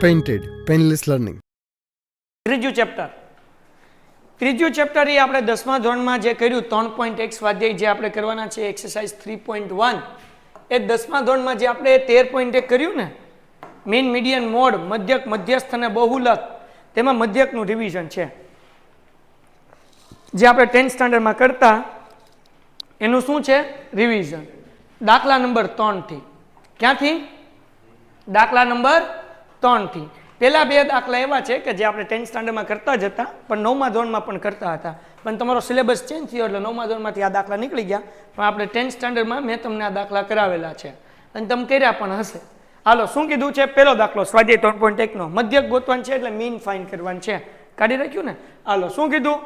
Painted painless learning. ત્રીજું chapter એ આપણે 10મા ધોરણમાં જે કર્યું 3.1 સ્વાધ્યાય જે આપણે કરવાના છે એક્સરસાઇઝ 3.1 એ 10મા ધોરણમાં જે આપણે 13.1 કર્યું ને મીન મીડિયન મોડ મધ્યક મધ્યસ્થ અને બહુલક તેમાં મધ્યકનું રિવિઝન છે જે આપણે 10th સ્ટાન્ડર્ડમાં કરતા એનું શું છે રિવિઝન દાખલા નંબર 3 થી ક્યાંથી દાખલા નંબર 3 થી પહેલા બે દાખલા એવા છે કે જે આપણે 10th સ્ટાન્ડર્ડમાં કરતા જ હતા પણ 9મા ધોરણમાં પણ કરતા હતા પણ તમારો સિલેબસ ચેન્જ થયો એટલે 9મા ધોરણમાંથી આ દાખલા નીકળી ગયા પણ આપણે 10th સ્ટાન્ડર્ડમાં મેં તમને આ દાખલા કરાવેલા છે અને તમે કર્યા પણ હશે. હાલો શું કીધું છે પહેલો દાખલો સ્વાધ્યાય 3.1 નો મધ્યક ગોતવાનું છે એટલે મીન ફાઇન્ડ કરવાનું છે કાઢી રાખ્યું ને. હાલો શું કીધું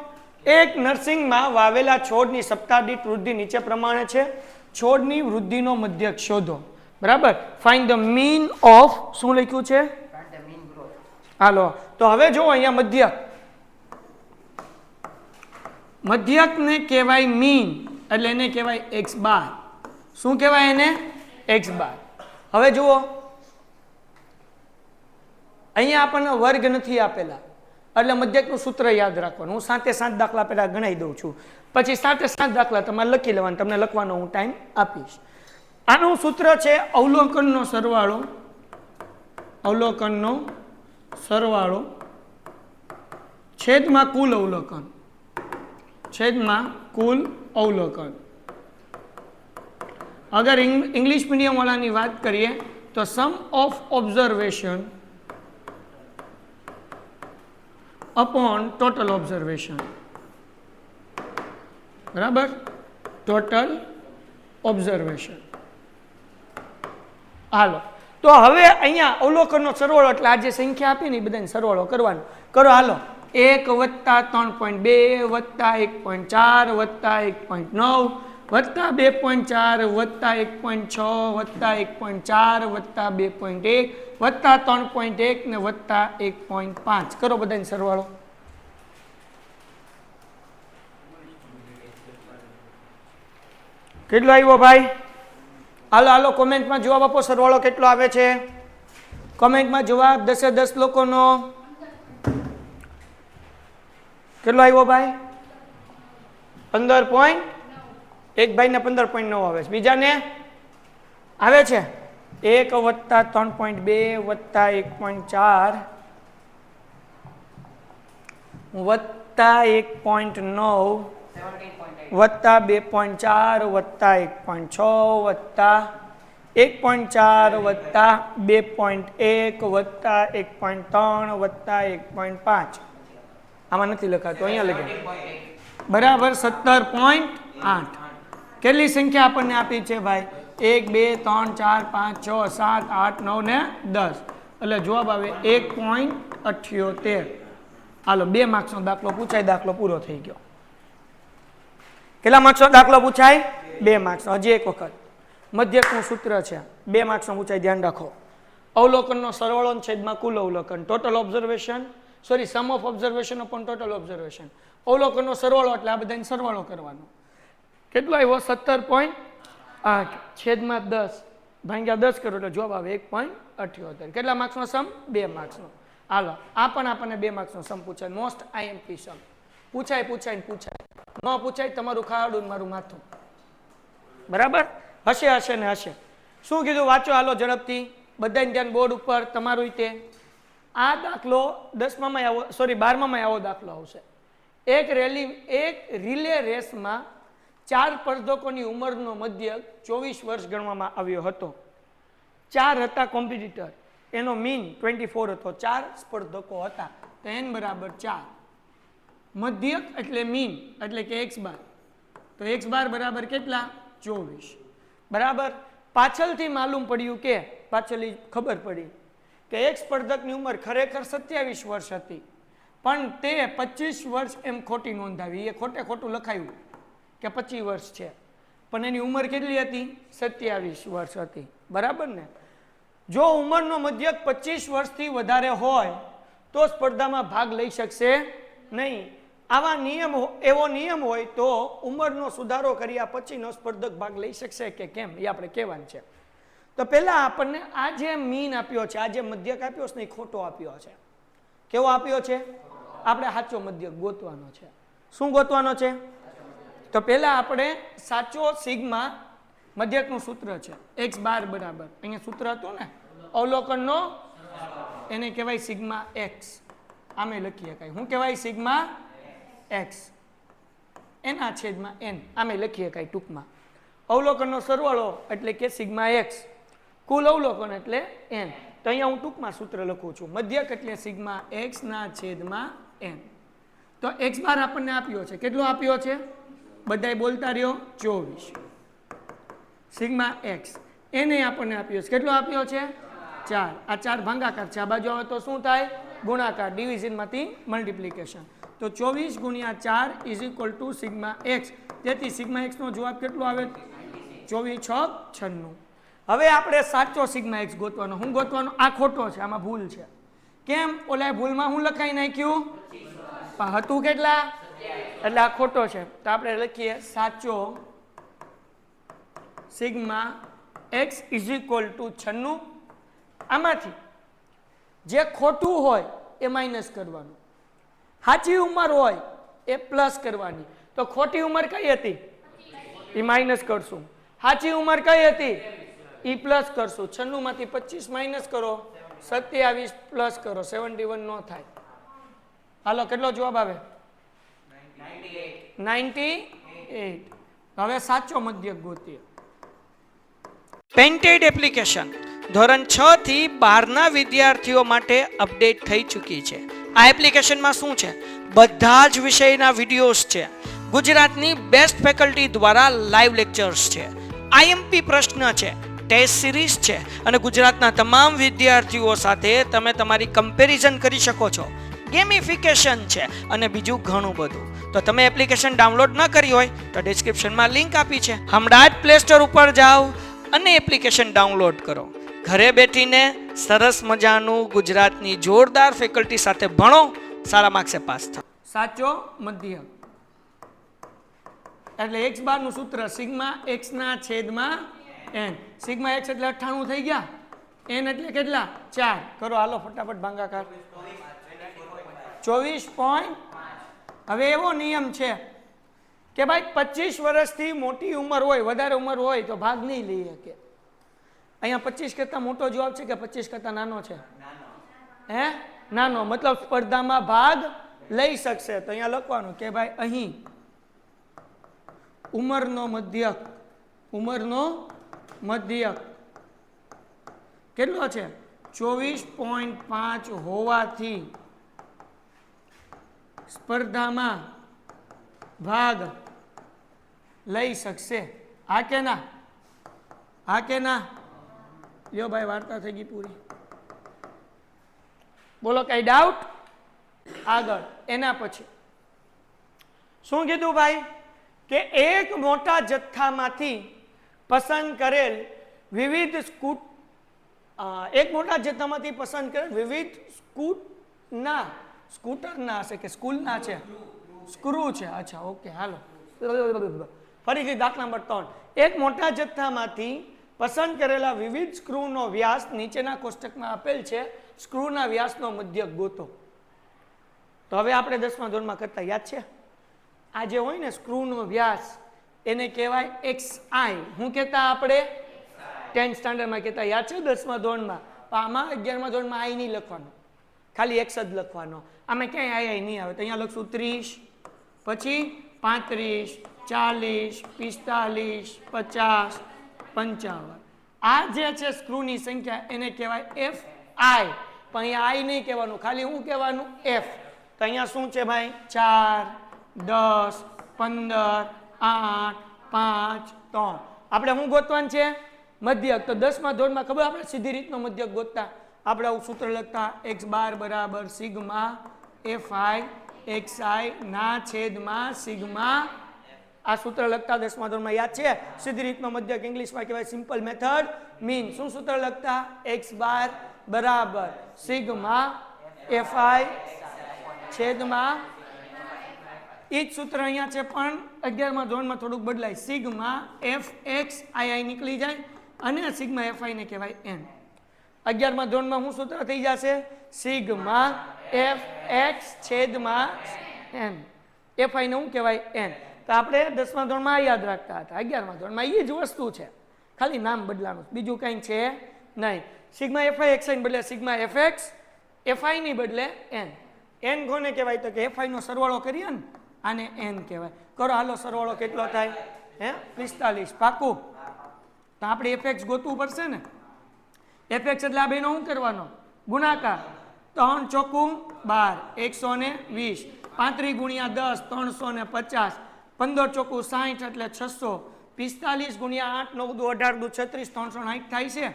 એક નર્સિંગમાં વાવેલા છોડની સપ્તાહ દીઠ વૃદ્ધિ નીચે પ્રમાણે છે છોડની વૃદ્ધિનો મધ્યક શોધો બરાબર ફાઇન્ડ ધ મીન ઓફ શું લખ્યું છે હાલો તો હવે જો અહીંયા મધ્યકને કહેવાય મીન એટલે એને કહેવાય x બાર. શું કહેવાય એને x બાર. હવે જુઓ અહીંયા આપણને વર્ગ નથી આપેલા એટલે મધ્યકનું સૂત્ર યાદ રાખવાનું. હું 7 દાખલા પહેલા ગણાઈ દઉં છું પછી 7 દાખલા તમારે લખી લેવાના તમને લખવાનો હું ટાઈમ આપીશ. આનું સૂત્ર છે અવલોકનનો સરવાળો છેદમાં કુલ અવલોકન અગર ઇંગ્લિશ મીડિયમ વાળાની વાત કરીએ તો sum of observation upon total observation બરાબર ટોટલ ઓબ્ઝર્વેશન. હાલો તો હવે અહીંયા અવલોકનનો સરવાળો એટલે આ જે સંખ્યા આપી ને એ બધાને સરવાળો કરવાનો કરો. હાલો 1 + 3.2 + 1.4 + 1.9 + 2.4 + 1.6 + 1.4 + 2.1 + 3.1 ને + 1.5 કરો બધાને સરવાળો. કેટલો આવ્યો ભાઈ? હાલો કોમેન્ટમાં જવાબ આપો સરવાળો કેટલો આવે છે કોમેન્ટમાં જવાબ 10 લોકોનો કેટલો આવ્યો ભાઈ 15. એક ભાઈને 15.9 આવે છે બીજાને આવે છે 1 + 3.2 + 1.4 + 1.9 + 2.4 + 1.6 + 1.4 + 2.1 + 1.3 + 1.5 આમાં નથી લખાતું અહીંયા લખે બરાબર 17.8. કેટલી સંખ્યા આપણને આપી છે ભાઈ 1 2 3 4 5 6 7 8 9 ને 10 એટલે જવાબ આવે 1.78. હાલો 2 માર્ક્સનો દાખલો પૂછાય દાખલો પૂરો થઈ ગયો. કેટલા માર્ક્સનો દાખલો પૂછાય 2 માર્ક્સનો. હજી એક વખત મધ્યકનું સૂત્ર છે 2 માર્ક્સનો પૂછાય ધ્યાન રાખો. અવલોકનનો સરવાળો છેદમાં કુલ અવલોકન total observation sum of observation upon total observation. અવલોકનનો સરવાળો એટલે આ બધાને સરવાળો કરવાનો. કેટલો આવ્યો 17.8 છેદમાં 10 ભાગ્યા 10 કરો એટલે જવાબ આવે 1.78. કેટલા માર્ક્સનો સમ 2 માર્ક્સનો. હાલો આ પણ આપણને 2 માર્ક્સનો સમ પૂછાય મોસ્ટ આઈએમપી સમ પૂછાય ન પૂછાય તમારું ખાડું મારું માથું બરાબર હશે ને હશે. શું કીધું વાંચો હાલો ઝડપથી બધાને ધ્યાન બોર્ડ ઉપર તમારું રીતે. આ દાખલો 12માં આવો દાખલો આવશે. એક રિલે રેસમાં 4 સ્પર્ધકોની ઉંમરનો મધ્યક 24 વર્ષ ગણવામાં આવ્યો હતો. 4 હતા કોમ્પિટિટર એનો મીન 24 હતો. 4 સ્પર્ધકો હતા તો n બરાબર 4 મધ્યક એટલે મીન એટલે કે x બાર તો x બાર બરાબર કેટલા 24 બરાબર. પાછળથી માલુમ પડ્યું કે પાછળથી ખબર પડી કે એક સ્પર્ધકની ઉંમર ખરેખર 27 વર્ષ હતી પણ તે 25 વર્ષ એમ ખોટી નોંધાવી. એ ખોટું લખાયું કે 25 વર્ષ છે પણ એની ઉંમર કેટલી હતી 27 વર્ષ હતી બરાબર ને. જો ઉંમરનો મધ્યક 25 વર્ષથી વધારે હોય તો સ્પર્ધામાં ભાગ લઈ શકશે નહીં. એવો નિયમ હોય તો ઉંમરનો સુધારો કર્યા પછીનો સ્પર્ધક ભાગ લઈ શકશે કે કેમ એ આપણે કહેવાનું છે. તો પહેલા આપણને આ જે મીન આપ્યો છે, આ જે મધ્યક આપ્યો છે ને એ ખોટો આપ્યો છે. કેવો આપ્યો છે? આપણે સાચો મધ્યક ગોતવાનો છે. શું ગોતવાનો છે? તો પહેલા આપણે સાચો સિગ્મા મધ્યકનું સૂત્ર છે x બાર બરાબર, અહીંયા સૂત્ર હતું ને અવલોકનનો, એને કહેવાય સિગ્મા x. આમે લખી શકાય. શું કહેવાય? સિગ્મા x એના છેદમાં n. આમે લખી શકાય ટૂંકમાં. અવલોકનનો સરવાળો એટલે કે સિગ્મા x, કુલ અવલોકન એટલે n. તો અહીંયા હું ટૂંકમાં સૂત્ર લખું છું. મધ્યક એટલે સિગ્મા x ના છેદમાં n. તો x બાર આપણને આપ્યો છે. કેટલો આપ્યો છે? બધાય બોલતા રહ્યો. 24. સિગ્મા x એને આપણને આપ્યો છે. કેટલો આપ્યો છે? 4. આ 4 ભાગાકાર છે, આ બાજુ આવે તો શું થાય? ગુણાકાર. ડિવિઝનમાંથી મલ્ટિપ્લિકેશન. તો 24 ગુણ્યા 4 is equal to sigma x. તેથી સિગ્મા x નો જવાબ કેટલો આવે? 24 6 96. હવે આપણે સાચો સિગ્મા x ગોતવાનો. હું ગોતવાનો? આ ખોટો છે, આમાં ભૂલ છે. કેમ? ઓલા ભૂલમાં હું લખાઈ નાખ્યું? હતું કેટલા? એટલે આ ખોટો છે. તો આપણે લખીએ સાચો sigma x is equal to 96. આમાંથી જે ખોટું હોય એ માઇનસ કરવાનું, સાચી ઉંમર હોય એ પ્લસ કરવાની. તો ખોટી ઉંમર કઈ હતી? એ માઇનસ કરશું. સાચી ઉંમર કઈ હતી? એ પ્લસ કરશું. 96 માંથી 25 માઇનસ કરો, 27 પ્લસ કરો, 71 નો થાય. હાલો, કેટલો જવાબ આવે? 98. હવે સાચો મધ્યક ગોતીએ. પેન્ટેડ એપ્લિકેશન ધોરણ 6 થી 12ના વિદ્યાર્થીઓ માટે અપડેટ થઈ ચૂકી છે. આ એપ્લિકેશનમાં શું છે? બધા જ વિષયના વિડીયોઝ છે. ગુજરાતની બેસ્ટ ફેકલ્ટી દ્વારા લાઈવ લેક્ચર્સ છે. આઈએમપી પ્રશ્ન છે, ટેસ્ટ સિરીઝ છે અને ગુજરાતના તમામ વિદ્યાર્થીઓ સાથે તમે તમારી કમ્પેરિઝન કરી શકો છો. ગેમિફિકેશન છે અને બીજું ઘણું બધું. તો તમે એપ્લિકેશન ડાઉનલોડ ન કરી હોય તો ડિસ્ક્રિપ્શનમાં લિંક આપી છે. હમણાં જ પ્લે સ્ટોર ઉપર જાઓ અને એપ્લિકેશન ડાઉનલોડ કરો. ઘરે બેઠીને સરસ મજાનું ગુજરાતની જોરદાર ફેકલ્ટી સાથે ભણો, સારા માર્ક્સે પાસ થાઓ. સાચો મધ્યક એટલે x બાર નું સૂત્ર સિગ્મા x ના છેદમાં n. સિગ્મા x એટલે 98 થઈ ગયા, n એટલે કેટલા? 4. કરો હાલો ફટાફટ ભાગાકાર. 24.5. હવે એવો નિયમ છે કે ભાઈ 25 વર્ષથી મોટી ઉંમર હોય, વધારે ઉંમર હોય તો ભાગ નહીં લઈ શકે. અહીંયા 25 કરતા મોટો જવાબ છે કે 25 કરતા નાનો છે? હે? નાનો. મતલબ સ્પર્ધામાં ભાગ લઈ શકશે. તો અહીંયા લખવાનું કે ભાઈ અહીં ઉંમરનો મધ્યક કેટલો છે? 24.5 હોવાથી સ્પર્ધામાં ભાગ લઈ શકશે. હા કે ના? હા કે ના? લ્યો ભાઈ, વાર્તા થઈ ગઈ પૂરી. બોલો, કઈ ડાઉટ? આગળ એના પછી શું કીધું ભાઈ? કે એક મોટા જથ્થામાંથી પસંદ કરેલ વિવિધ સ્કૂટરના હશે કે સ્કૂલના છે? સ્ક્રૂ છે. અચ્છા, ઓકે, હાલો ફરીથી દાખલા નંબર 3. એક મોટા જથ્થામાંથી પસંદ કરેલા વિવિધ સ્ક્રૂનો વ્યાસ નીચેના કોષ્ટકમાં આપેલ છે. સ્ક્રૂના વ્યાસનો મધ્યક ગોતો. તો હવે આપણે 10મા ધોરણમાં કરતા યાદ છે? આ જે હોય ને સ્ક્રૂનો વ્યાસ એને કહેવાય xi. શું કહેતા આપણે? 10th સ્ટાન્ડર્ડમાં કહેતા, યાદ છે? 10મા ધોરણમાં. આમાં 11મા ધોરણમાં આઈ નહીં લખવાનો, ખાલી x જ લખવાનો. આમાં ક્યાંય આઈ નહીં આવે. તો અહીંયા લખશું 30, પછી 35, 40, 45, 50, 55. આ જે છે સ્ક્રૂની સંખ્યા એને કહેવાય fi. પણ અહીંયા આઈ નહીં કહેવાનું, ખાલી શું કહેવાનું? f. તો અહીંયા શું છે ભાઈ? 4, 10, 15, 8, 5, 3. આપણે શું ગોતવાનું છે? મધ્યક. તો 10મા ધોરણમાં ખબર આપણે સીધી રીતનો મધ્યક ગોતતા. આપણે આવું સૂત્ર લખતા, x બાર બરાબર સિગ્મા fi xi ના છેદમાં સિગ્મા. આ સૂત્ર લખતા 10મા ધોરણમાં યાદ છે? સીધી રીતનો મધ્યક ઇંગ્લિશમાં કહેવાય સિમ્પલ મેથડ મીન. શું સૂત્ર લખતા? x બાર બરાબર સિગ્મા fi છેદમાં. એ જ સૂત્ર અહીંયા છે પણ 11મા ધોરણમાં થોડુંક બદલાય. સિગ્મા fx, આઈ નીકળી જાય, અને સિગ્મા એફઆઈ ને કહેવાય એન. 11મા ધોરણમાં શું સૂત્ર થઈ જશે? સિગ્મા એફ એક્સ છેદમાં એન. એફઆઈ ને શું કહેવાય? એન. તો આપણે 10મા ધોરણમાં યાદ રાખતા હતા. 11મા ધોરણમાં એ જ વસ્તુ છે, ખાલી નામ બદલાનું, બીજું કંઈ છે નહીં. સિગ્મા એફઆઈ એક્સઆઈ બદલે સિગ્મા એફએક્સ, એફઆઈ ની બદલે એન. એન કોને કહેવાય? તો કે એફઆઈ નો સરવાળો કરીએ ને, આને એન કહેવાય. કરો હાલો સરવાળો કેટલો થાય? 45. પાકું? તો આપણે એફએક્સ ગોતવું પડશે ને. એફએક્સ એટલે આ બેનો શું કરવાનો? ગુણાકાર. 3 ચોકું 12, 120. 35 ગુણ્યા 10 350. 15 ચોકું 60 એટલે 600. 45 ગુણ્યા 8 9 દુ 18 દુ 36 360 થાય છે.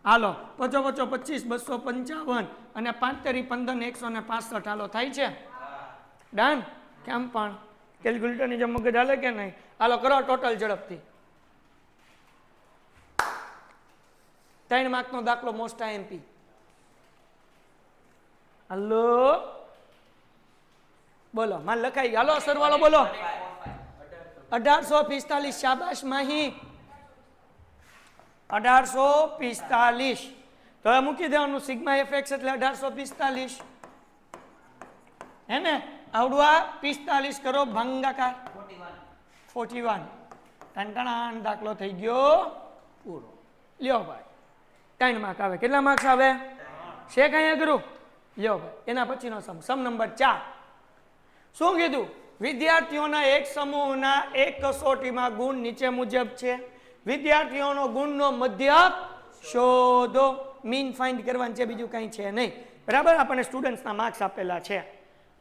હાલો 5 5 25 255 અને 5 તેરી 15 ને 165. હાલો થાય છે? ડન? કેમ પણ કેલ્ક્યુલેટરની જેમ મગજ હાલે કે નહીં? હાલો કરો ટોટલ ઝડપથી. 3 માર્કનો દાખલો મોસ્ટ આઈએમપી. હાલો બોલો, મારે લખાઈ ગયો. હાલો સરવાળો બોલો. 1845. શાબાશ માહી. 1845. તો હવે મૂકી દેવાનું સિગ્મા એફએક્સ એટલે 1845 હે ને? આવડવા 45 કરો ભાંગાકાર 41. ટંટણાન દાખલો થઈ ગયો પૂરો. લ્યો ભાઈ 3 માર્ક આવે. કેટલા માર્ક્સ આવે? છે કઈ અઘરું? લ્યો ભાઈ એના પછીનો સમ નંબર 4. શું કીધું? વિદ્યાર્થીઓના એક સમૂહના એક કસોટીમાં ગુણ નીચે મુજબ છે. વિદ્યાર્થીઓનો ગુણનો મધ્યક શોધો. મીન ફાઇન્ડ કરવાનું છે, બીજું કંઈ છે નહીં. બરાબર? આપણને સ્ટુડન્ટ્સના માર્ક્સ આપેલા છે.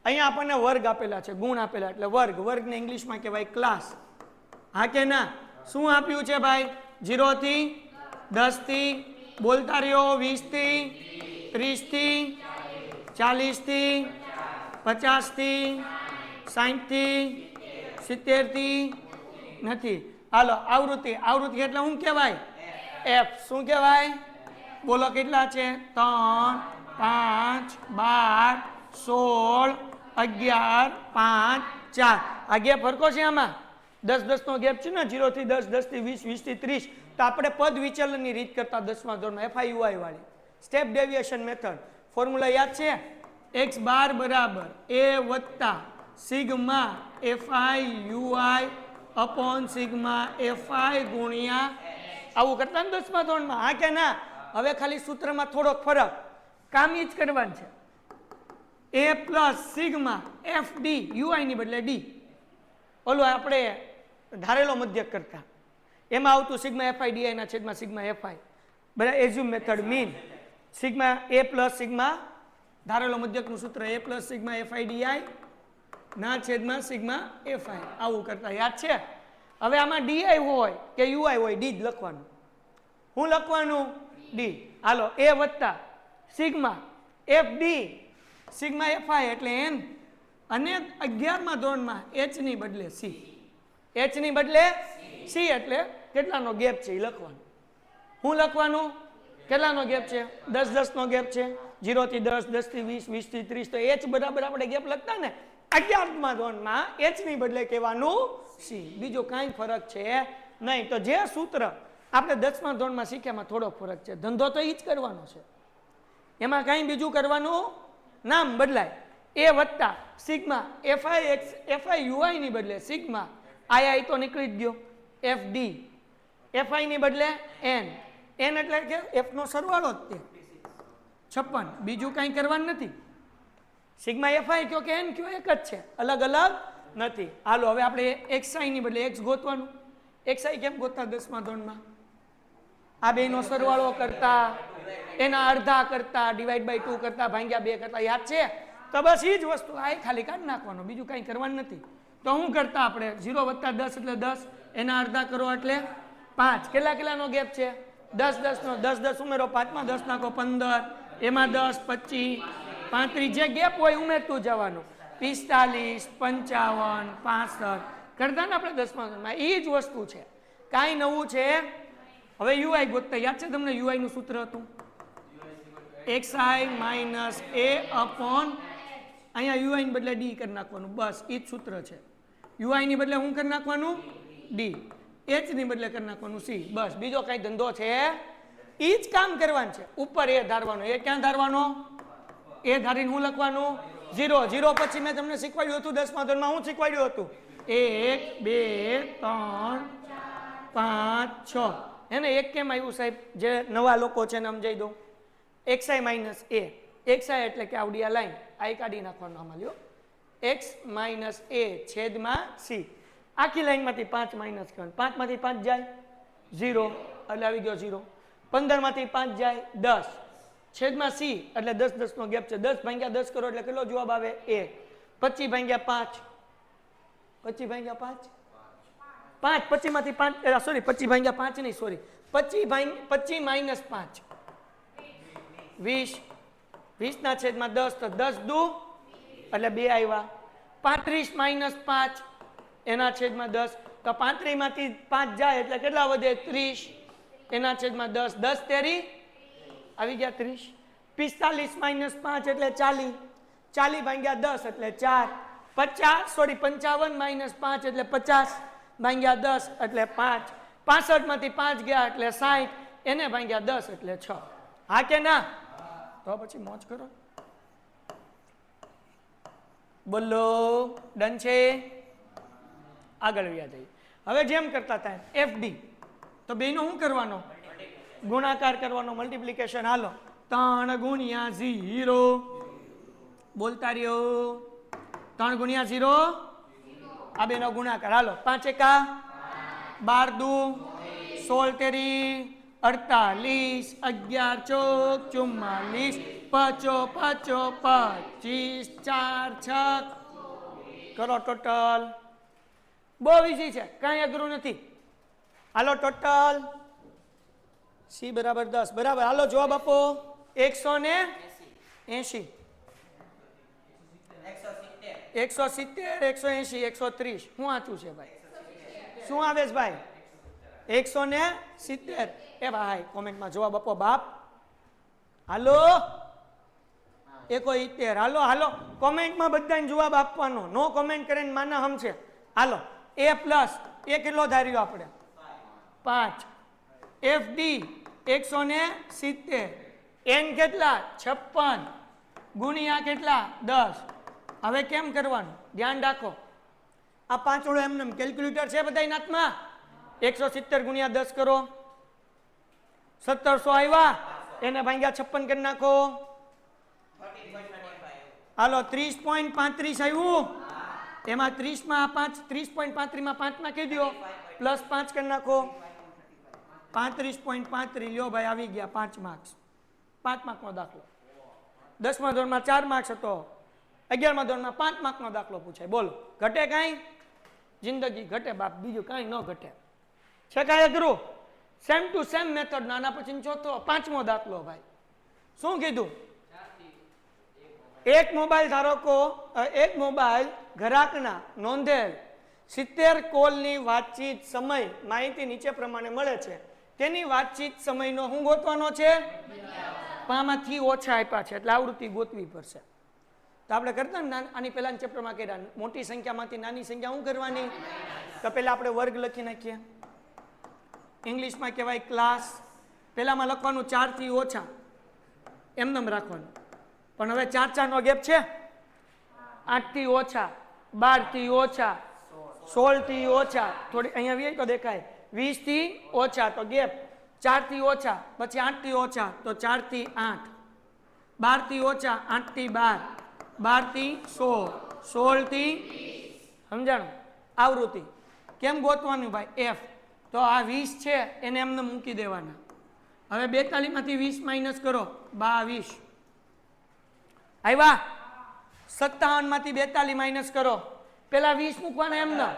અહીંયા આપણને વર્ગ આપેલા છે, ગુણ આપેલા એટલે વર્ગ. વર્ગને ઇંગ્લિશમાં કહેવાય ક્લાસ. હા કે ના? શું આપ્યું છે ભાઈ? 0 થી 10 થી બોલતા રહ્યો, 20 થી 30 થી 40 થી 50 થી 60 થી 70 થી નથી. હાલો આવૃત્તિ. આવૃત્તિ એટલે શું કહેવાય? એફ. શું કહેવાય? બોલો કેટલા છે? 3 5 12 16 11 5 4. આ ગેપ ફરકો છે આમાં? 10 10 નો ગેપ છે ને. 0 થી 10 10 થી 20 20 થી 30. તો આપણે પદ વિચલનની રીત કરતા 10મા ધોરણમાં એફઆઈ યુઆઈ વાળી સ્ટેપ ડેવિએશન મેથડ. ફોર્મ્યુલા યાદ છે? x બાર બરાબર a વત્તા sigma FI UI upon sigma FI ગુણ્યા આવું કરતા ને 10મા ધોરણમાં. હા કે ના? હવે ખાલી સૂત્રમાં થોડોક ફરક, કામ જ કરવાનું છે. a plus sigma F D UI ની બદલે ડી. ઓલું આપણે ધારેલો મધ્યક કરતા એમાં આવતું સિગ્મા એફઆઈ ડીઆઈ ના છેદમાં સિગ્મા એફઆઈ. બરાબર? Assumed method mean sigma a plus sigma ધારેલો મધ્યકનું સૂત્ર a plus sigma f i d i ના છેદમાં સિગ્મા એફઆઈ. આવું કરતા યાદ છે? હવે આમાં ડીઆઈ હોય કે યુઆઈ હોય, ડી જ લખવાનું. શું લખવાનું? ડી. હાલો a વત્તા sigma F D sigma FI એટલે એન. અને 11મા ધોરણમાં એચ ની બદલે સી. એચ ની બદલે સી એટલે કેટલાનો ગેપ છે એ લખવાનું. શું લખવાનું? કેટલાનો ગેપ છે? 10 10 નો ગેપ છે. 0 થી 10 10 થી 20 20 થી 30. તો એચ બરાબર આપણે ગેપ લખતા ને. 11મા ધોરણમાં એચ ની બદલે કહેવાનું સી. બીજો કાંઈ ફરક છે નહીં. તો જે સૂત્ર આપણે 10મા ધોરણમાં શીખ્યામાં થોડો ફરક છે. ધંધો તો એ જ કરવાનો છે, એમાં કાંઈ બીજું કરવાનું, નામ બદલાય. એ વત્તા sigma FI x FI UI ની બદલે સિગ્મા આઈ તો નીકળી જ ગયો. એફ ડી એફઆઈ ની બદલે એન. એન એટલે કે એફ નો સરવાળો જ તે 56. બીજું કાંઈ કરવાનું નથી. સિગ્મા એફઆઈ કયો કે એન કયો એક જ છે, અલગ અલગ નથી. હાલો હવે આપણે એક્સઆઈ ની બદલે એક્સ ગોતવાનું. એક્સઆઈ કેમ ગોતતા 10મા ધોરણમાં? આ બેનો સરવાળો કરતા, એના અડધા કરતા, ડિવાઈડ બાય 2 કરતા, ભાગ્યા 2 કરતા. યાદ છે? તો બસ એ જ વસ્તુ આ ખાલી કાઢી નાખવાનો, બીજું કાંઈ કરવાનું નથી. તો શું કરતા આપણે? 0 વત્તા 10 એટલે 10, એના અડધા કરો એટલે 5. કેટલાનો ગેપ છે? 10 10 નો 10 10 ઉમેરો, 5માં 10 નાખો 15, એમાં 10 25 35 જે ગેપ હોય ઉમેરતું જવાનું. 45 55 65 કરતા ને આપણે 10મા ધોરણમાં. એ જ વસ્તુ છે, કાંઈ નવું છે. હવે યુઆઈ ગોતતા યાદ છે તમને? યુઆઈ નું સૂત્ર હતું xi માઇનસ a અપોન, અહીંયા યુઆઈ ની બદલે ડી કરી નાખવાનું. બસ એ જ સૂત્ર છે. યુઆઈ ની બદલે શું કરી નાખવાનું? ડી. એચ ની બદલે કરી નાખવાનું સી. બસ બીજો કઈ ધંધો છે ઈ જ કામ કરવાનું છે. ઉપર એ ધારવાનો. એ ક્યાં ધારવાનો? એ ધારીને હું લખવાનું 0. 0 પછી મેં તમને શીખવાડ્યું હતું 10મા ધોરણમાં. હું શીખવાડ્યું હતું 1 2 3 5 6. એને એક કેમ આવ્યું સાહેબ? જે નવા લોકો છે ને સમજાઈ દઉં. xi minus a. xi એટલે કે આવડી આ લાઈન આ કાઢી નાખવાનું. આમાં લ્યો x માઇનસ a છેદમાં c. આખી લાઈનમાંથી 5 માઇનસ કરવાનું. 5 માંથી 5 જાય 0 એટલે આવી ગયો 0. 15 માંથી 5 જાય 10 છેદમાં c એટલે 10 10 નો ગેપ છે. 10 ભાગ્યા 10 કરો એટલે કેટલો જવાબ આવે? 1. 25 ભાગ્યા 5 25 ભાગ્યા 5 5. 25 માંથી 5 સોરી 25 ભાગ્યા 5 નહીં સોરી 25 માઇનસ 5 20. 20 ના છેદમાં 10 તો 10 દુ એટલે 2 આવ્યા. 35 માઇનસ 5 એના છેદમાં 10 તો 35 માંથી 5 જાય એટલે કેટલા વધે? 30 એના છેદમાં 10. 10 તેરી આવી ગયા 30. 45 માઇનસ 5 એટલે 40. 40 ભાગ્યા 10 એટલે 4. 55 માઇનસ 5 એટલે 50 ભાગ્યા 10 એટલે 5. 65 માંથી 5 ગયા એટલે 60. એને ભાગ્યા 10 એટલે 6. હા કે ના? તો પછી મોજ કરો. બોલો ડન છે? આગળ વ્યા જઈએ. હવે જેમ કરતા હતા FD તો બેનો શું કરવાનો? ગુણાકાર કરવાનો. મલ્ટીપ્લિકેશન. હાલો 3 ગુણ્યા 0. બોલતા રહ્યો. 3 ગુણ્યા 0 આ બેનો ગુણાકાર. હાલો 5 એકા 12 દુ 16 તેરી 48 11 ચોક 44 5 25 4 6 કરો ટોટલ. બહુ ઈઝી છે, કાંઈ અઘરું નથી. હાલો ટોટલ સી બરાબર 10 બરાબર. હાલો જવાબ આપો. 180 170 180 130. શું વાંચું છે ભાઈ? શું આવે છે ભાઈ? 170. એ ભાઈ કોમેન્ટમાં જવાબ આપો બાપ. હાલો 170. હાલો હાલો કોમેન્ટમાં બધાને જવાબ આપવાનો. નો કોમેન્ટ કરીને માના હમ છે. હાલો a પ્લસ એ કેટલો ધાર્યો આપણે? 5. FD 170. n કેટલા? 56 ગુણ્યા કેટલા? 10. હવે કેમ કરવાનું? ધ્યાન રાખો. આ પાંચોળો એમને કેલ્ક્યુલેટર છે બધા નાથમાં. 170 ગુણ્યા 10 કરો 1700 આવ્યા. એને ભાગ્યા 56 કરી નાખો. હાલો 30.35 આવ્યું. એમાં 30 માં 5 30.35 માં 5 નાખી દો પ્લસ 5 કરી નાખો. 35.35 લ્યો ભાઈ આવી ગયા 5 માર્ક્સ. 5 માર્કનો દાખલો. 10મા ધોરણમાં 4 માર્ક્સ હતો. 11મા ધોરણમાં 5 માર્કનો દાખલો પૂછાય. બોલો ઘટે કાંઈ? જિંદગી ઘટે બાપ, બીજું કાંઈ ન ઘટે. છે કાંઈ અઘરું? Same to same method. નાના પછી ચોથો 5મો દાખલો ભાઈ. શું કીધું? એક મોબાઈલ ધારકો એક મોબાઈલ ગ્રાહકના નોંધેલ 70 કોલની વાતચીત સમય માહિતી નીચે પ્રમાણે મળે છે. તેની વાતચીત સમયનો શું ગોતવાનો છે? આમાંથી ઓછા આપ્યા છે એટલે આવૃત્તિ ગોતવી પડશે. તો આપણે કરતા ને આની પહેલાના ચેપ્ટરમાં કર્યા. મોટી સંખ્યામાંથી નાની સંખ્યા શું કરવાની? તો પહેલા આપણે વર્ગ લખી નાખીએ. ઇંગ્લિશમાં કહેવાય ક્લાસ. પહેલામાં લખવાનું 4 થી ઓછા એમનેમ રાખવાનું. પણ હવે 4 4 નો ગેપ છે. 8 થી ઓછા 12 થી ઓછા 16 થી ઓછા થોડી અહીંયા વી તો દેખાય 20 થી ઓછા તો ગેપ. 4 થી ઓછા પછી 8 થી ઓછા તો 4 થી 8 12 થી ઓછા 8 થી 12 12 થી 16 16 થી સમજાણું? આવૃત્તિ કેમ ગોતવાનું ભાઈ? F. તો આ 20 છે એને એમને મૂકી દેવાના. હવે 42 માંથી 20 માઇનસ કરો 22 આવ્યા. 57 માંથી 42 માઇનસ કરો. પેલા 20 મૂકવાના એમને.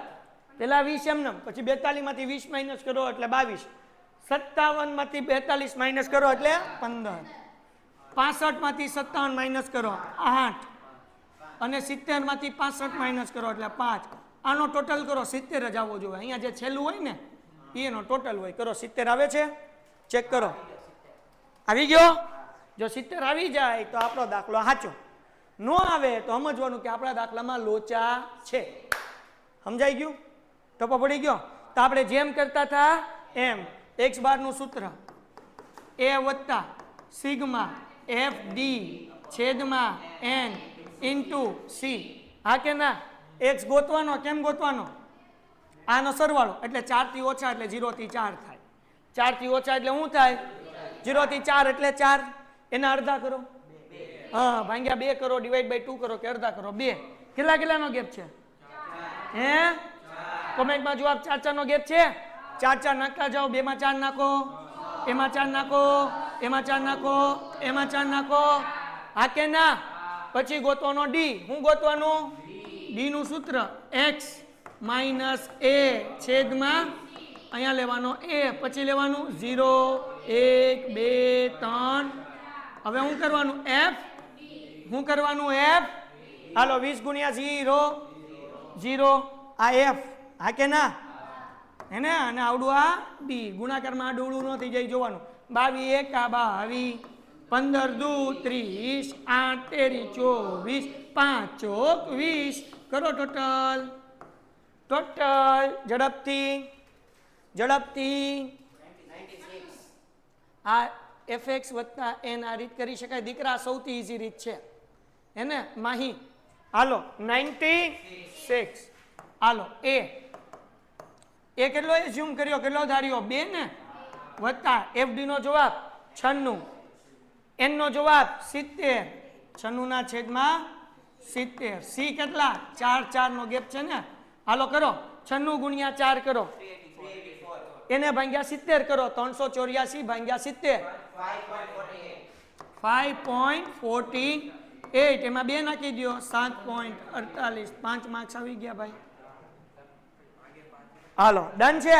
પેલા 20 એમને પછી 42 માંથી 20 માઇનસ કરો એટલે 22. 57 માંથી 42 માઇનસ કરો એટલે 15. 65 માંથી 57 માઇનસ કરો 8 અને 70 માંથી 65 માઇનસ કરો એટલે 5. આનો ટોટલ કરો 70 જ આવવો જોઈએ. અહીંયા જે છેલ્લું હોય ને એનો ટોટલ હોય. કરો 70 આવે છે? ચેક કરો. આવી ગયો? જો 70 આવી જાય તો આપણો દાખલો સાચો. નો આવે તો સમજવાનું કે આપણા દાખલામાં લોચા છે. સમજાઈ ગયું? ટપો પડી ગયો? તો આપણે જેમ કરતા હતા એમ x બાર નું સૂત્ર a વત્તા સિગ્મા f d છેદમાં n ઇન્ટુ c. હા કે ના? x ગોતવાનો, કેમ ગોતવાનો? આનો સરવાળો એટલે 4 થી ઓછા એટલે 0 થી 4 થાય. 4 થી ઓછા એટલે શું થાય? 0 થી 4 એટલે 4. એના અડધા કરો, હા, ભાગ્યા 2 કરો, ડિવાઈડ બાય 2 કરો કે અડધા કરો, 2. કેટલાનો ગેપ છે? હે, કોમેન્ટમાં જવાબ 4 નો ગેપ છે. 4 નાખતા જાઓ. 2 માં 4 નાખો, એમાં 4 નાખો, એમાં 4 નાખો, એમાં 4 નાખો. હા કે ના? પછી ગોતવાનો ડી. શું ગોતવાનું? ડી નું સૂત્ર x માઇનસ a છેદમાં અહીંયા લેવાનો a, પછી લેવાનું 0 1 2 3. હવે શું કરવાનું? f. શું કરવાનું? f. હાલો 20 ગુણ્યા 0 0 આ f. હા કે ના? હે ને? અને આવડું આ ડી. ગુણાકારમાં આડું ન થઈ જાય જોવાનું. 22 1 22 15 દુ 30 8 તેરી 24 5 ચોક 20. કરો ટોટલ. ઝડપથી ઝડપથી. આ fx વત્તા n આ રીત કરી શકાય દીકરા, સૌથી ઈઝી રીત છે. હે ને માહી? હાલો 96. હાલો એ કેટલો એઝ્યુમ કર્યો, કેટલો ધાર્યો? 2 ને? વત્તા fd નો જવાબ 96, n નો જવાબ 70, 96 ના છેદમાં 70. c કેટલા? 4 4 નો ગેપ છે ને? હાલો કરો 96 ગુણ્યા 4 કરો, એને ભાગ્યા 70 કરો. 384 ભાગ્યા 70 5.48. એમાં 2 નાખી દો 7.48. 5 માર્ક્સ આવી ગયા ભાઈ. હાલો ડન છે.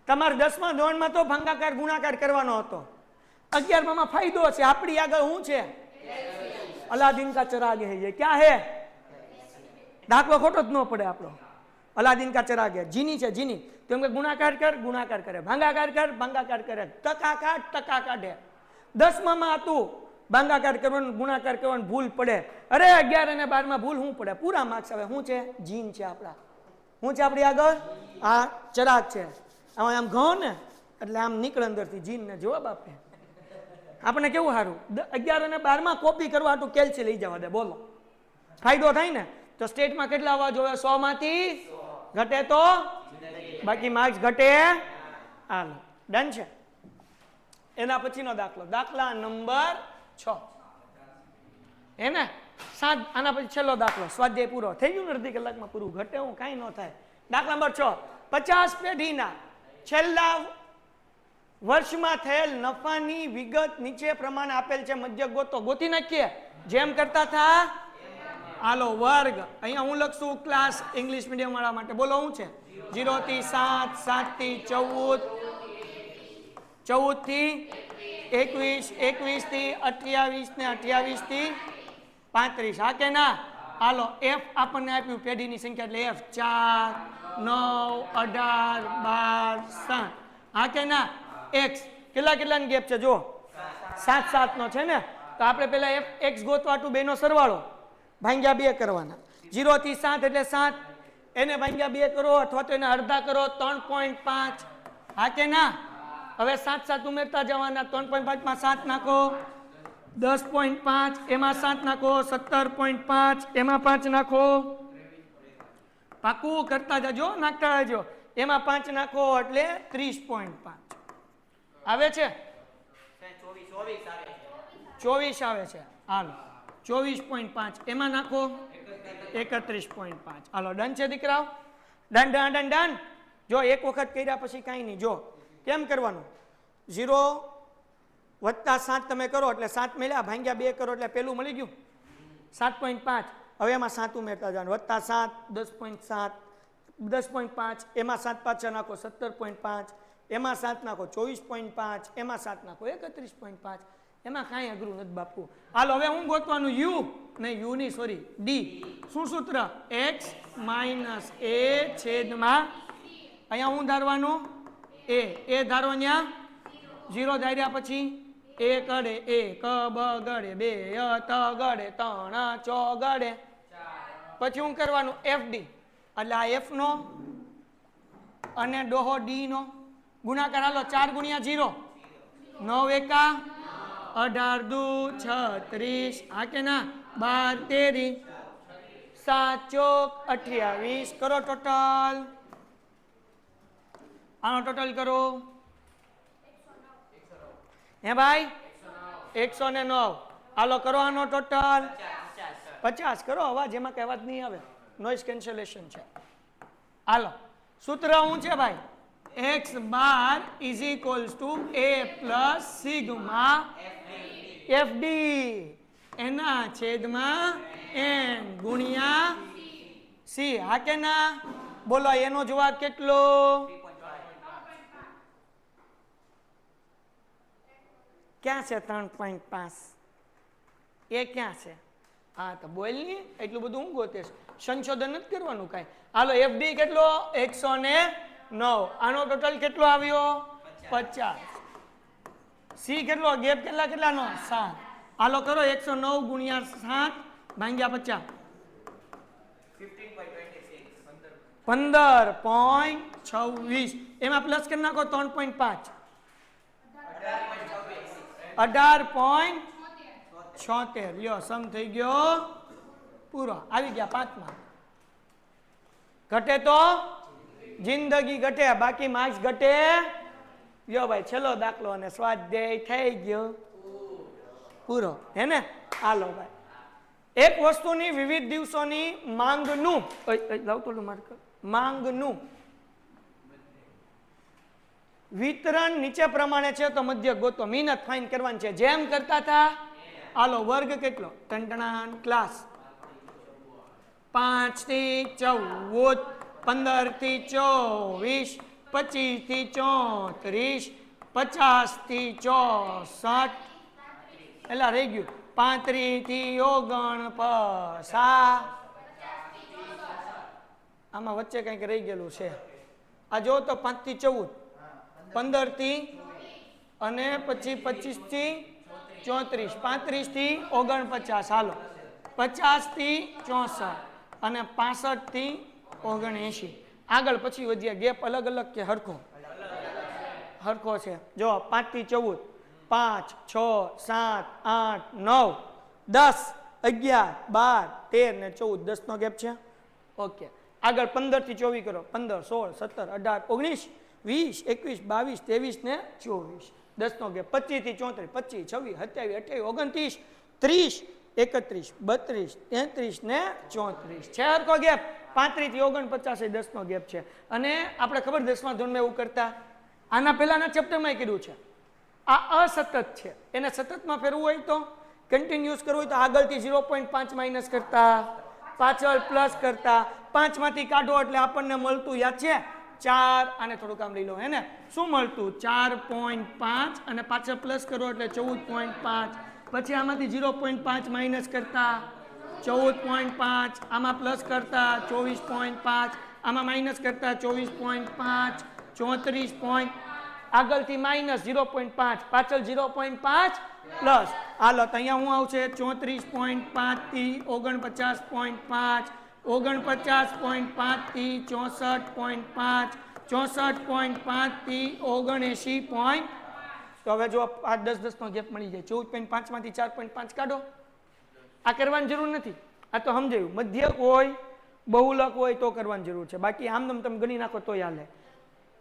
તમારે 10મા ધોરણમાં તો ભાગાકાર ગુણાકાર કરવાનો હતો. 11માં ફાયદો છે. આપણી આગળ શું છે? અલાદીન કા ચરાગ હે. ये क्या है? દાખલો ખોટો જ ન પડે આપણો. અલાદીન કા ચરાગ હે. જીની છે, જીની. તેમ કે ગુણાકાર કર, ગુણાકાર કરે, ભાગાકાર કર, ભાગાકાર કરે, ટકા કાઢ, ટકા કાઢે. 10માં હતું ભાગાકાર કરવાનું, ગુણાકાર કરવાનું ભૂલ પડે. અરે 11 અને 12માં ભૂલ શું પડે? પૂરા માર્ક્સ આવે. શું છે? જીન છે આપણા. શું છે આપણી આગળ? આ ચરાગ છે. આમાં આમ ઘઉં ને એટલે આમ નીકળે અંદરથી જીન ને જવાબ આપે. આપણે કેવું સારું. 11 અને 12માં કોપી કરવા હાટું કેલ્સી લઈ જવા દે. બોલો ફાયદો થાય ને? તો સ્ટેટમાં કેટલા આવવા જોઈએ? 100 માંથી ઘટે તો બાકી માર્ક્સ ઘટે. હાલો ડન છે. એના પછીનો દાખલો, દાખલા નંબર 6. હે ને? 7. આના પછી છેલ્લો દાખલો. સ્વાધ્યાય પૂરો થઈ ગયું ને? અડધી કલાકમાં પૂરું. ઘટે હું કાંઈ ન થાય. દાખલા નંબર 6. 50 પેઢીના છેલ્લા વર્ષમાં થયેલ નફાની વિગત નીચે પ્રમાણે આપેલ છે. મધ્ય ગોતો. ગોતી નાખીએ જેમ કરતા થા. હાલો વર્ગ. અહીંયા હું લખશું ક્લાસ, ઇંગ્લિશ મીડિયમ વાળા માટે. બોલો શું છે? 0 થી 7, 7 થી 14, 14 થી 21, 21 થી 28 ને 28 થી 35. હા કે ના? હાલો f આપણને આપ્યું પેઢીની સંખ્યા એટલે f 4 9 18 12 7. હા કે ના? x કેટલાની ગેપ છે? જો 7 7 નો છે ને? તો આપણે પહેલા x ગોતવાટું 2 નો સરવાળો ભાગ્યા 2 કરવાના. 0 થી 7 એટલે 7, એને ભાગ્યા 2 કરો અથવા તો એને અડધા કરો 3.5. હા કે ના? હવે 7 7 ઉમેરતા જવાના. 3.5 માં 7 નાખો 10.5, એમાં 7 નાખો 17.5, એમાં 5 નાખો. પાકું કરતા જજો, નાખતા જજો. એમાં 5 નાખો એટલે 30.5 આવે છે. 24 આવે છે. હાલો 24.5 એમાં નાખો 31.5. હાલો ડન છે દીકરાઓ? Done done done done. જો એક વખત કર્યા પછી કાંઈ નહીં. જો કેમ કરવાનું? 0 વત્તા 7 તમે કરો એટલે 7 મળ્યા, ભાગ્યા 2 કરો એટલે પેલું મળી ગયું 7.5. હવે એમાં 7 ઉમેરતા જવાનું. વત્તા 7 10.7, 10.5 એમાં 7 પાછા નાખો 17.5, એમાં 7 નાખો 24.5, એમાં 7 નાખો 31.5. એમાં કાંઈ અઘરું નથી બાપુ. હાલો હવે હું ગોતવાનું યુ નહીં, યુ ની સોરી ડી. શું સૂત્ર? x માઇનસ a છેદમાં અહીંયા હું ધારવાનું એ ધારો ત્યાં 0 ધાર્યા પછી 1 ગળે 1 બ ગળે 2 ત ગળે 3 ચ ગળે. પછી હું કરવાનું fd એટલે આ f નો અને ડોહો ડી નો ગુણાકાર હાલો 4 ગુણ્યા 0 9 એકા 18 દુ 36 હા કે ના 12 13 7 ચોક 28 કરો ટોટલ આનો ટોટલ કરો હે ભાઈ 109 હાલો કરો આનો ટોટલ 50 કરો અવાજ એમાં કઈ અવાજ નહીં આવે નોઇઝ કેન્સલેશન છે હાલો સૂત્ર શું છે ભાઈ x bar is equals to a plus sigma fd એના છેદમાં n ગુણ્યા c હા કે ના બોલો એનો જવાબ કેટલો ક્યાં છે 3.5 એ ક્યાં છે હા તો બોલ ની એટલું બધું હું ગોતે સંશોધન નથી કરવાનું કાંઈ હાલો એફડી કેટલો 109 આનો ટોટલ કેટલો આવ્યો 50 સી કેટલો ગેપ કેટલાનો 7 હાલો કરો 109 ગુણ્યા 7 ભાગ્યા 50 15.26 એમાં પ્લસ કરી નાખો 3.5 18.76 લ્યો સમ થઈ ગયો પૂરો આવી ગયા 5 માં ઘટે તો જિંદગી ઘટે બાકી માર્ક્સ ઘટે લ્યો ભાઈ છેલ્લો દાખલો અને સ્વાધ્યાય થઈ ગયો પૂરો હે ને હાલો ભાઈ એક વસ્તુની વિવિધ દિવસોની માંગનું માંગનું વિતરણ નીચે પ્રમાણે છે તો મધ્ય ગોતો મહેનત ફાઇન કરવાની છે જેમ કરતા હતા હાલો વર્ગ કેટલો ટંટણાન ક્લાસ 5 થી 14 15 થી 24 25 થી 34 50 થી 64 એલા રહી ગયું 35 થી 49 આમાં વચ્ચે કંઈક રહી ગયેલું છે આ જો તો 5 થી 14 15 થી અને પછી 25 થી 34 35 થી 49 હાલો 50 થી 64 અને 65 થી 79 આગળ પછી વધ્યા ગેપ અલગ અલગ કે હરખો છે જો 5 થી 14 5 6 7 8 9 10 11 12 13 ને 14 10 નો ગેપ છે ઓકે આગળ 15 થી 24 કરો 15 16 17 18 19 20 21 22 23 ને 24 10 નો ગેપ 25 થી 34 25 26 27 28 29 30 31 32 33 ને 34 છે હરખો ગેપ 35 થી 49 એ 10 નો ગેપ છે અને આપણે ખબર 10મા ધોરણમાં એવું કરતા આના પહેલાના ચેપ્ટરમાં કીધું છે આ અસતત છે એને સતતમાં ફેરવું હોય તો કન્ટિન્યુઅસ કરવું હોય તો આગળથી 0.5 માઇનસ કરતા પાછળ પ્લસ કરતા 5 માંથી કાઢો એટલે આપણને મળતું યાદ છે 4 આને થોડું કામ લઈ લો હે ને શું મળતું 4.5 અને પાછળ પ્લસ કરો એટલે 14.5 પછી આમાંથી 0.5 માઇનસ કરતા 14.5 આમાં પ્લસ કરતા 24.5 આમાં માઇનસ કરતા 24.5 34. આગળથી માઇનસ 0.5 પાછળ 0.5 પ્લસ હાલો તો અહીંયા હું આવશે 34.5 થી 49.5 49.5 થી 64.5 64.5 થી 79. તો હવે જો આ 10 નો ગેપ મળી જાય 14.5 માંથી 4.5 કાઢો આ કરવાની જરૂર નથી આ તો સમજાયું મધ્યક હોય બહુલક હોય તો કરવાની જરૂર છે બાકી આમ તમે ગણી નાખો તો હાલે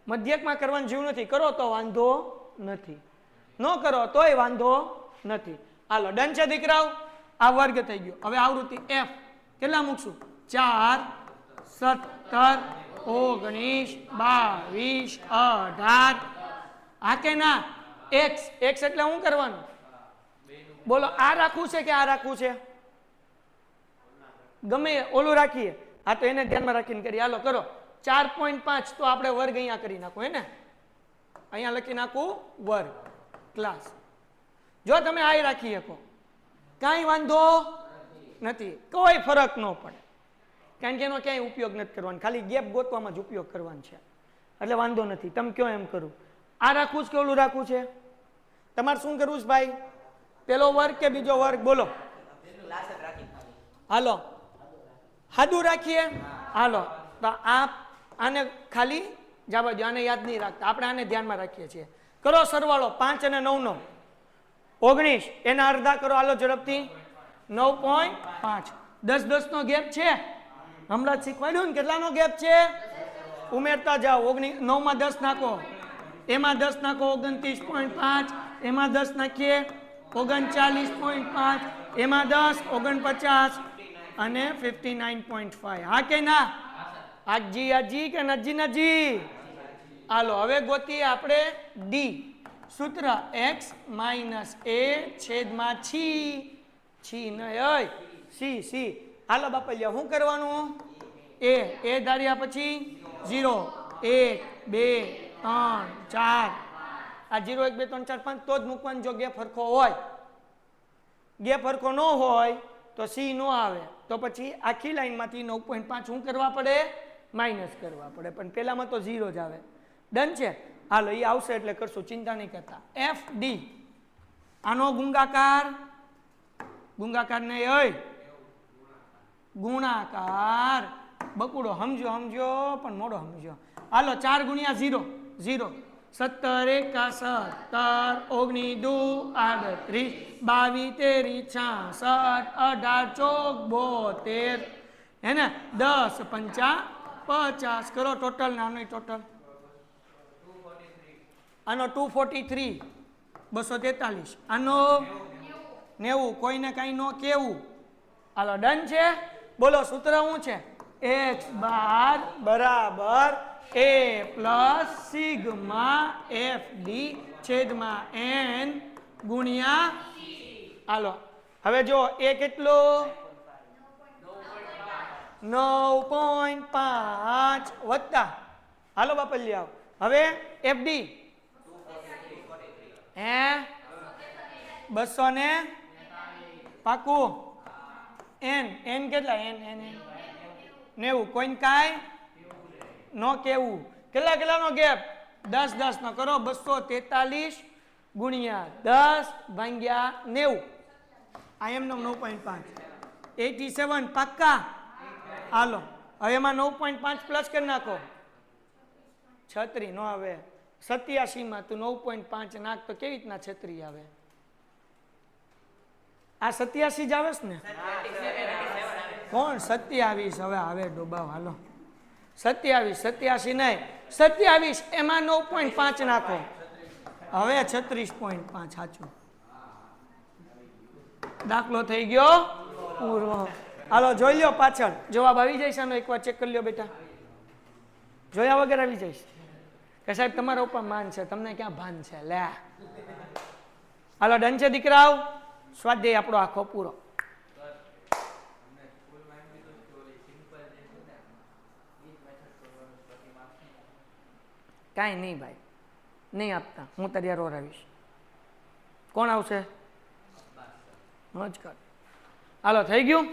મધ્યકમાં કરવાની જરૂર નથી કરો તો વાંધો નથી ન કરો તોય વાંધો નથી હાલો ડન છે દીકરાઓ આ વર્ગ થઈ ગયો હવે આવૃત્તિ f કેટલા મૂકશું 4 17 19 22 18 આ કે ના x એટલે શું કરવાનું બોલો આ રાખવું છે કે આ રાખવું છે ગમે ઓલું રાખીએ આ તો એને ધ્યાનમાં રાખીને કરીએ હાલો કરો 4.5 તો આપણે વર્ગ અહીંયા કરી નાખો હે ને અહીંયા લખી નાખું વર્ગ ક્લાસ જો તમે આ રાખી શકો કાંઈ વાંધો નથી કોઈ ફરક ન પડે કારણ કે એનો ક્યાંય ઉપયોગ નથી કરવાનો ખાલી ગેપ ગોતવામાં જ ઉપયોગ કરવાનો છે એટલે વાંધો નથી તમે કયો એમ કરું આ રાખવું છે કે ઓલું રાખવું છે તમારે શું કરવું છે ભાઈ પેલો વર્ગ કે બીજો વર્ગ બોલો હાલો સાદું રાખીએ હાલો તો આને ખાલી જા બાજુ આને યાદ નહીં રાખતા, આપણે આને ધ્યાનમાં રાખીએ છીએ. કરો સરવાળો 5 અને 9 નો 19, એના અડધા કરો હાલો ઝડપથી 9.5. 10 10 નો ગેપ છે, હમણાં જ શીખવાડ્યું ને કેટલાનો ગેપ છે, ઉમેરતા જાઓ. 9 માં 10 નાખો, એમાં 10 નાખો 29.5, એમાં 10 નાખીએ 39.5, એમાં 10 49 અને 59.5. હા કે ના? આજી આજી કે નજી નજી? હાલો હવે ગોતીએ આપણે ડી. સૂત્ર x માઇનસ a છેદમાં છી નહીં સી સી. હાલો બાપલિયા શું કરવાનું? એ ધાર્યા પછી 0 1 2 3 4, આ 0 1 2 3 4 5 તો જ મૂકવાનું જો ગેપ સરખો હોય. ગેપ સરખો ન હોય તો સી નો આવે, તો પછી આખી લાઈનમાંથી 9.5 શું કરવા પડે? માઇનસ કરવા પડે. પણ પેલામાં તો 0 જ આવે. ડન છે? હાલો એ આવશે એટલે કરશું, ચિંતા નહીં કરતા. એફ ડી આનો ગુણાકાર નહીં ગુણાકાર. બકુડો સમજો પણ મોડો સમજો. હાલો 4 ગુણ્યા 0 0, 17 1 17, 19 2 38, 22 13 66, 18 4 72, હે ને 10 5 50. કરો ટોટલ. નાનો ટોટલ આનો 243 243, આનો 90. કોઈને કઈ નો કેવું. હાલો ડન છે? બોલો સૂત્ર શું છે? x બાર બરાબર a plus sigma F D છેદમાં n ગુણ્યા. હાલો હવે જો એ કેટલો? 9.5 વત્તા. હાલો બાપલિયા હવે એફ ડી 200 ને પાકું. n કેટલા? n 90. કોઈને કાંઈ નો કેવું. કેટલાનો ગેપ? 10 10 નો કરો. 243 ગુણ્યા 10 ભાગ્યા 90. આ એમનો 9.5 87 પાક્કા. હાલો હવે એમાં 9.5 પ્લસ કરી નાખો. 36 નો આવે. 87 માં તું 9.5 નાખ તો કેવી રીતના 36 આવે? આ 87 જ આવે ને? કોણ 27? હવે આવે ડોબાવ. હાલો 87 નહીં 27, એમાં 9.5 નાખો. હવે 36.5 સાચું. દાખલો થઈ ગયો પૂરો. હાલો જોઈ લ્યો પાછળ જવાબ આવી જાય છે. એકવાર ચેક કરી લ્યો બેટા. જોયા વગર આવી જઈશ કે સાહેબ તમારા ઉપર માન છે, તમને ક્યાં ભાન છે? લે હાલો ડન છે દીકરાઓ? સ્વાધ્યાય આપણો આખો પૂરો. કાંઈ નહીં ભાઈ, નહીં આપતા. હું તૈયાર ઓરાવીશ. કોણ આવશે? જ કર. હાલો થઈ ગયું?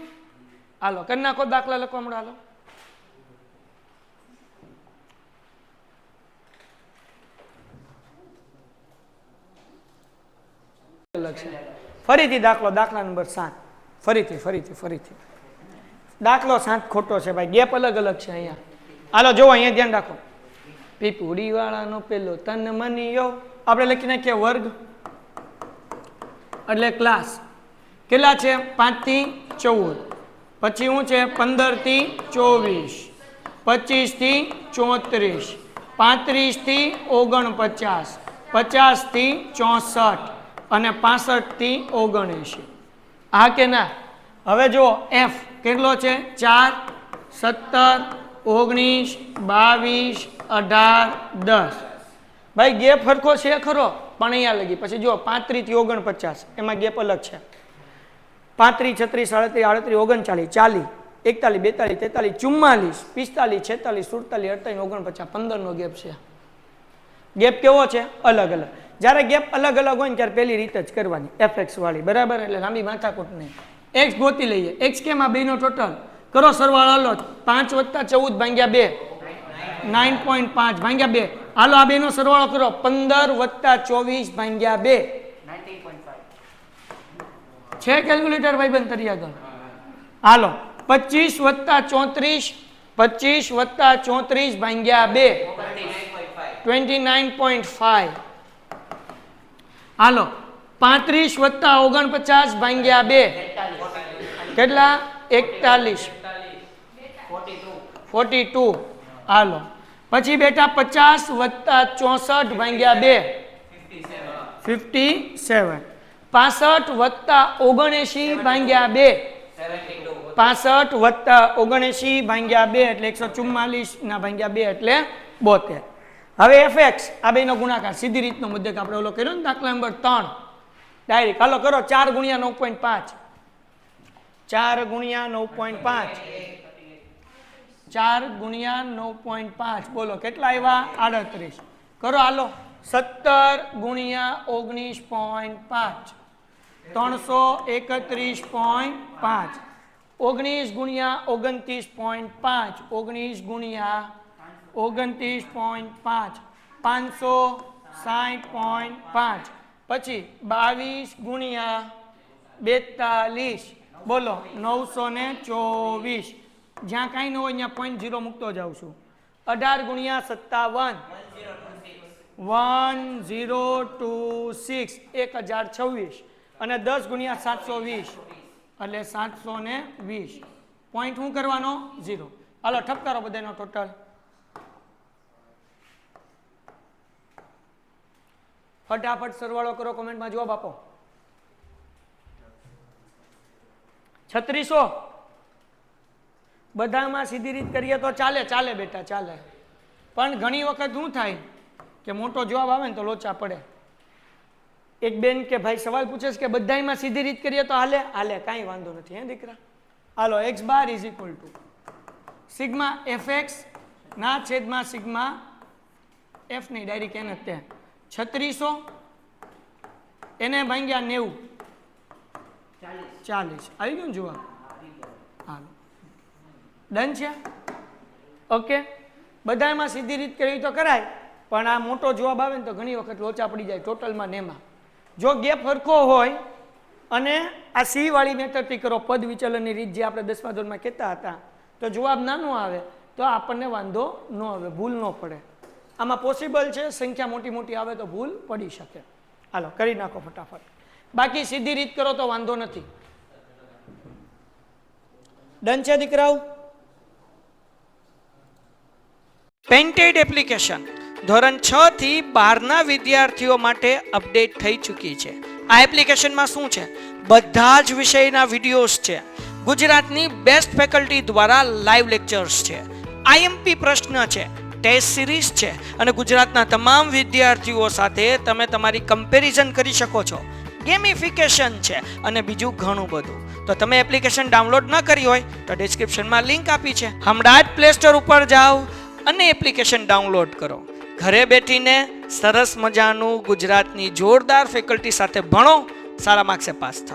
હાલો કરી નાખો દાખલા લખવા મળે. હાલો ફરીથી દાખલા નંબર 7. ફરીથી દાખલો 7 ખોટો છે ભાઈ. ગેપ અલગ છે અહીંયા. હાલો જોવો અહીંયા ધ્યાન રાખો. પીપુડી વાળાનો પેલો તન મનિયો આપણે લખી નાખીએ વર્ગ એટલે ક્લાસ. કેટલા છે? 5 થી 14, પછી શું છે 15 થી 24, 25 થી 34, 35 થી 49, 50 થી 64 અને 65 થી 79. હા કે ના? હવે જો એફ કેટલો છે? 4 17 19 22 18 10. ભાઈ ગેપ સરખો છે ખરો, પણ અહીંયા લગી. પછી જો 35 થી 49 એમાં ગેપ અલગ છે. 35 36 37 38 39 40 41 42 43 44 45 46 47 48 49 15 નો ગેપ છે. ગેપ કેવો છે? અલગ. જ્યારે ગેપ અલગ હોય ને ત્યારે પેલી રીત જ કરવાની, fx વાળી. બરાબર? એટલે લાંબી માથાકૂટ નહીં. x ગોતી લઈએ. x કેમ? આ બેનો ટોટલ કરો સરવાળો. હાલો 5 + 14 ભાગ્યા 2 9.5 ભાગ્યા 2. હાલો આ બેનો સરવાળો કરો. 15 + 24 ભાગ્યા 2 છે કેલ્ક્યુલેટર ભાઈ બંધ કરી આગળ. હાલો 25 + 34 ભાગ્યા 2 29.5 હાલો 35 વત્તા 49 ભાગ્યા 2 કેટલા 41 42 હાલો પછી બેટા 50 વત્તા 64 ભાગ્યા 2 57 65 વત્તા 79 ભાગ્યા 2 65 વત્તા 79 ભાગ્યા 2 એટલે 144 ના ભાગ્યા 2 એટલે 72 હવે fx આ બેનો ગુણાકાર સીધી રીતનો મુદ્દે આપણે ઓલો કર્યો ને દાખલા નંબર 3 ડાયરેક્ટ હાલો કરો 4 ગુણ્યા 9.5 4 ગુણ્યા 9.5 4 ગુણ્યા 9.5 બોલો કેટલા આવ્યા 38 કરો હાલો 17 ગુણ્યા 19.5 331.5 19 ગુણ્યા 29.5 19 ગુણ્યા 29.5 560.5 પછી 22 ગુણ્યા 42 બોલો 924 જ્યાં કાંઈ ન હોય ત્યાં 0.0 મૂકતો જાઉં છું 18 ગુણ્યા 57 1026 1026 અને 10 ગુણ્યા 720 એટલે 720 પોઈન્ટ શું કરવાનો 0 હાલો ઠપકારો બધાનો ટોટલ ફટાફટ સરવાળો કરો કોમેન્ટમાં જવાબ આપો 3600 બધામાં સીધી રીત કરીએ તો ચાલે બેટા ચાલે પણ ઘણી વખત શું થાય કે મોટો જવાબ આવે ને તો લોચા પડે એક બેન કે ભાઈ સવાલ પૂછે છે કે બધામાં સીધી રીત કરીએ તો હાલે કાંઈ વાંધો નથી હે દીકરા હાલો x bar is equal to sigma fx ના છેદમાં સિગ્મા f નહીં ડાયરેક્ટ એને જ 3600 એને ભાગ્યા 90 40 આવી ગયું જવાબ હાલો ડન છે ઓકે બધામાં સીધી રીત કરવી તો કરાય પણ આ મોટો જવાબ આવે ને તો ઘણી વખત લોચા પડી જાય ટોટલમાં નેમાં જો ગેપ સરખો હોય અને આ સી વાળી મેથડથી કરો પદ વિચલનની રીત જે આપણે 10મા ધોરણમાં કહેતા હતા તો જવાબ નાનો આવે તો આપણને વાંધો ન આવે ભૂલ ન પડે આમાં પોસિબલ છે સંખ્યા મોટી આવે તો ભૂલ પડી શકે હાલો કરી નાખો ફટાફટ બાકી સીધી રીત કરો તો વાંધો નથી ડન છે દીકરાઓ પેન્ટેડ એપ્લિકેશન ધોરણ 6 થી 12 ના વિદ્યાર્થીઓ માટે અપડેટ થઈ ચૂકી છે આ એપ્લિકેશનમાં શું છે બધા જ વિષયના વિડિયોઝ છે ગુજરાતની બેસ્ટ ફેકલ્ટી દ્વારા લાઈવ લેક્ચર્સ છે આઈએમપી પ્રશ્ન છે ટેસ્ટ સિરીઝ છે અને ગુજરાતના તમામ વિદ્યાર્થીઓ સાથે તમે તમારી કમ્પેરિઝન કરી શકો છો ગેમિફિકેશન છે અને બીજું ઘણું બધું તો તમે એપ્લિકેશન ડાઉનલોડ ન કરી હોય તો ડિસ્ક્રિપ્શનમાં લિંક આપી છે હમણાં જ પ્લે સ્ટોર ઉપર જાઓ અને એપ્લિકેશન ડાઉનલોડ કરો ઘરે બેઠીને સરસ મજાનું ગુજરાતની જોરદાર ફેકલ્ટી સાથે ભણો સારા માર્ક્સે પાસ થાઓ